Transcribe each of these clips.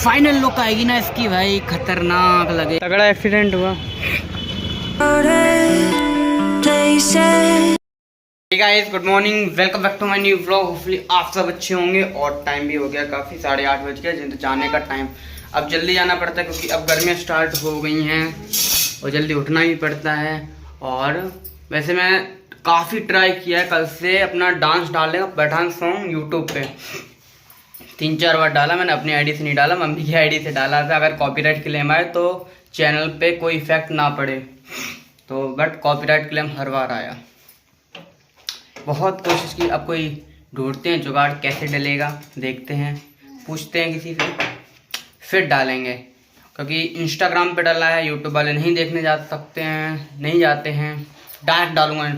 Final look आएगी ना इसकी भाई, खतरनाक लगे। तगड़ा एक्सीडेंट हुआ। Guys good morning, welcome back to my new vlog. Hopefully आप सब अच्छे होंगे और टाइम भी हो गया काफ़ी, 8:30 बज गए जिन जाने का टाइम। अब जल्दी जाना पड़ता है क्योंकि अब गर्मियाँ स्टार्ट हो गई हैं और जल्दी उठना भी पड़ता है। और वैसे मैं काफ़ी ट्राई किया है कल से अपना डांस डालने का, पठान सॉन्ग यूट्यूब पे 3-4 बार डाला मैंने। अपनी आईडी से नहीं डाला, मम्मी की आईडी से डाला था, अगर कॉपीराइट क्लेम आए तो चैनल पे कोई इफेक्ट ना पड़े। तो बट कॉपीराइट क्लेम हर बार आया। बहुत कोशिश की, अब कोई ढूंढते हैं जुगाड़ कैसे डलेगा, देखते हैं, पूछते हैं किसी से, फिर डालेंगे। क्योंकि इंस्टाग्राम पे डाला है, यूट्यूब वाले नहीं देखने जा सकते हैं, नहीं जाते हैं, डायरेक्ट डालूंगा।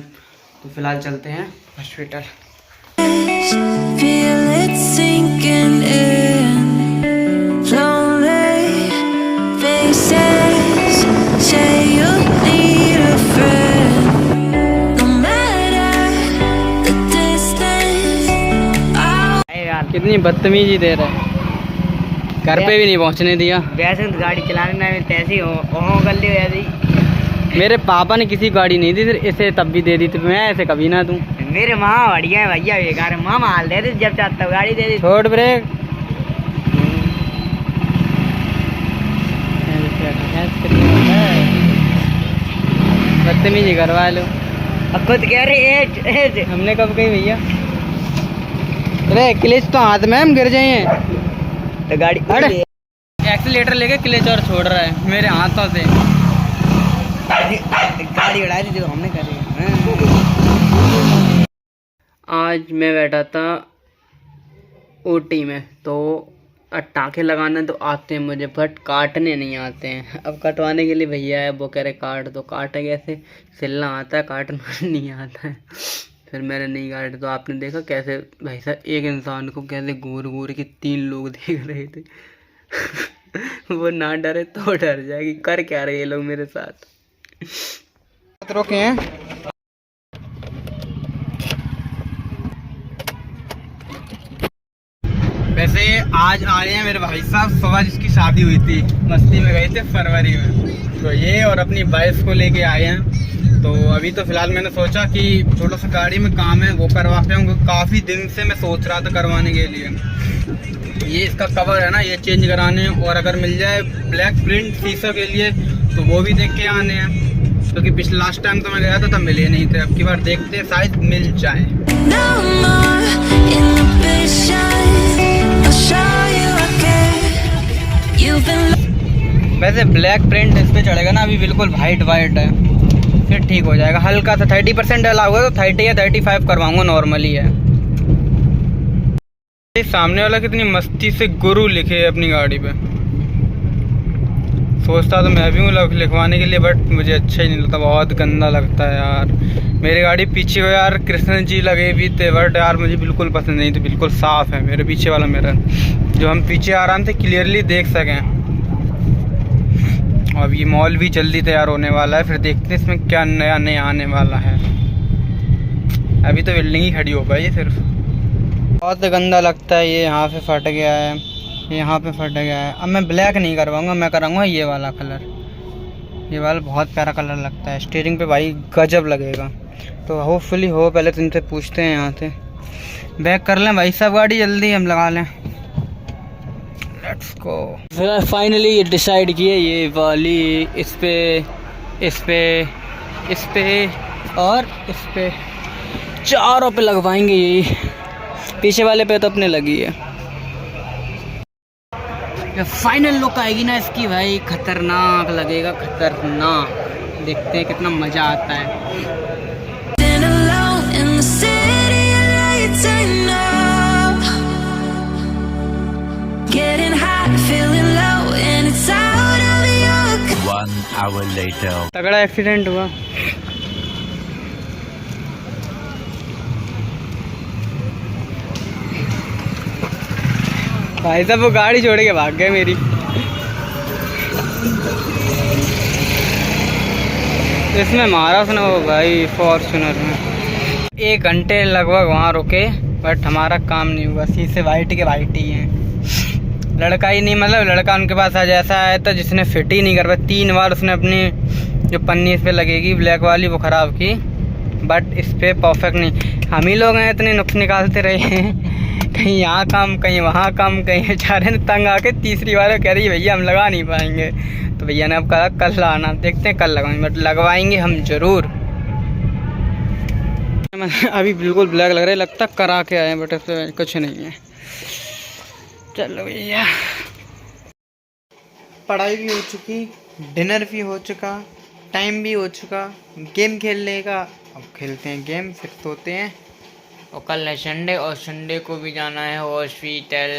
तो फिलहाल चलते हैं हॉस्पिटल। कितनी बदतमीजी दे रहा है, घर पे भी नहीं पहुंचने दिया। वैसे तो गाड़ी चलाने में तैसी हो कर ली वैसी। मेरे पापा ने किसी गाड़ी नहीं दी, फिर इसे तब भी दे दी, तो मैं ऐसे कभी ना दूं। मेरे माँ बढ़िया है भैया, बेकार मामा हाल दे दी, जब चाहता हूँ गाड़ी दे दी। छोड़ ब्रेक। बदतमीजी करवा लो। अब खुद कह रही हमने कब कही भैया। अरे क्लिच तो हाथ में हम गिर जाइए तो गाड़ी। अरे एक्सीलेटर लेके क्लिच और छोड़ रहा है मेरे हाथों से। गाड़ी उड़ा दी तो हमने करी। आज मैं बैठा था ओटी में, तो टाँके लगाने तो आते हैं मुझे, बट काटने नहीं आते हैं। अब कटवाने के लिए भैया है, वो कह रहे काट दो। काटे कैसे? सिलना आता है, काटना नहीं आता है। फिर मैंने नहीं काटे तो आपने देखा कैसे भाई साहब एक इंसान को कैसे घूर घूर के 3 लोग देख रहे थे। वो ना डरे तो डर जाएगी। कर क्या रहे ये लोग मेरे साथ। रोके हैं। वैसे आज आए हैं मेरे भाई साहब, सुबह जिसकी शादी हुई थी, मस्ती में गए थे फरवरी में, तो ये और अपनी वाइफ को लेके आए हैं। तो अभी तो फिलहाल मैंने सोचा कि थोड़ा सा गाड़ी में काम है वो करवाते हैं। काफ़ी दिन से मैं सोच रहा था करवाने के लिए। ये इसका कवर है ना, ये चेंज कराने, और अगर मिल जाए ब्लैक प्रिंट शीशों के लिए तो वो भी देख के आने हैं। क्योंकि पिछले लास्ट टाइम तो मैं गया था तब मिले नहीं थे, अब की बार देखते हैं शायद मिल जाए। वैसे ब्लैक प्रिंट इस पे चढ़ेगा ना, अभी बिल्कुल वाइट है, फिर ठीक हो जाएगा। हल्का सा 30% डला हुआ तो 30 या 35 करवाऊंगा, नॉर्मली है। सामने वाला कितनी मस्ती से गुरु लिखे है अपनी गाड़ी पे। सोचता तो मैं भी हूँ लिखवाने के लिए, बट मुझे अच्छा ही नहीं लगता, बहुत गंदा लगता है यार। मेरी गाड़ी पीछे को यार कृष्ण जी लगे भी थे, बट यार मुझे बिल्कुल पसंद नहीं थे। बिल्कुल साफ है मेरे पीछे वाला मिरर, जो हम पीछे आराम से क्लियरली देख सकें। अब ये मॉल भी जल्दी तैयार होने वाला है, फिर देखते हैं इसमें क्या नया आने वाला है। अभी तो बिल्डिंग ही खड़ी हो पाई सिर्फ। बहुत गंदा लगता है ये, यहाँ पे फट गया है, यहाँ पे फट गया है। अब मैं ब्लैक नहीं करवाऊंगा, मैं कराऊंगा ये वाला कलर। ये वाला बहुत प्यारा कलर लगता है, स्टीयरिंग पे भाई गजब लगेगा। तो होपफुली हो, पहले तो इनसे पूछते हैं, यहाँ से बैक कर लें भाई साहब गाड़ी, जल्दी हम लगा लें। Let's go. फाइनली ये डिसाइड किए, ये वाली इस पे और इस पे, चारों पे लगवाएंगे। यही पीछे वाले पे तो अपने लगी है। फाइनल लुक आएगी ना इसकी भाई, खतरनाक लगेगा, खतरनाक। देखते हैं कितना मजा आता है। तगड़ा एक्सीडेंट हुआ। भाई साहब वो गाड़ी छोड़ के भाग गए मेरी। इसमें मारा उसने वो भाई फॉर्च्यूनर में। 1 घंटे लगभग वहाँ रुके, बट हमारा काम नहीं हुआ। शीशे वाइट के वाइट ही हैं। लड़का ही नहीं, मतलब लड़का उनके पास आज ऐसा आया था जिसने फिट ही नहीं कर पाया। 3 बार उसने अपनी जो पन्नी इस पर लगेगी ब्लैक वाली वो ख़राब की, बट इस पर परफेक्ट नहीं। हम ही लोग हैं इतने नुक्स निकालते रहे हैं, कहीं यहाँ काम कहीं वहाँ काम, कहीं बेचारे ने तंग आके तीसरी बार कह रही भैया हम लगा नहीं पाएंगे। तो भैया ने अब कहा कल लाना, देखते हैं कल लगवाएंगे, बट लगवाएंगे हम ज़रूर। अभी बिल्कुल ब्लैक लग रहा है, लगता करा के आए बट इसमें कुछ नहीं है। चलो भैया, पढ़ाई भी हो चुकी, डिनर भी हो चुका, टाइम भी हो चुका गेम खेलने का। अब खेलते हैं गेम, फिर सोते हैं। और कल है संडे, और संडे को भी जाना है हॉस्पिटल।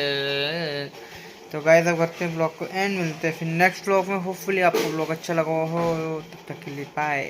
तो गाइस अब करते हैं ब्लॉग को एंड, मिलते हैं फिर नेक्स्ट ब्लॉग में। होपफुली आपको ब्लॉग अच्छा लगा हो, तब तक के लिए बाय।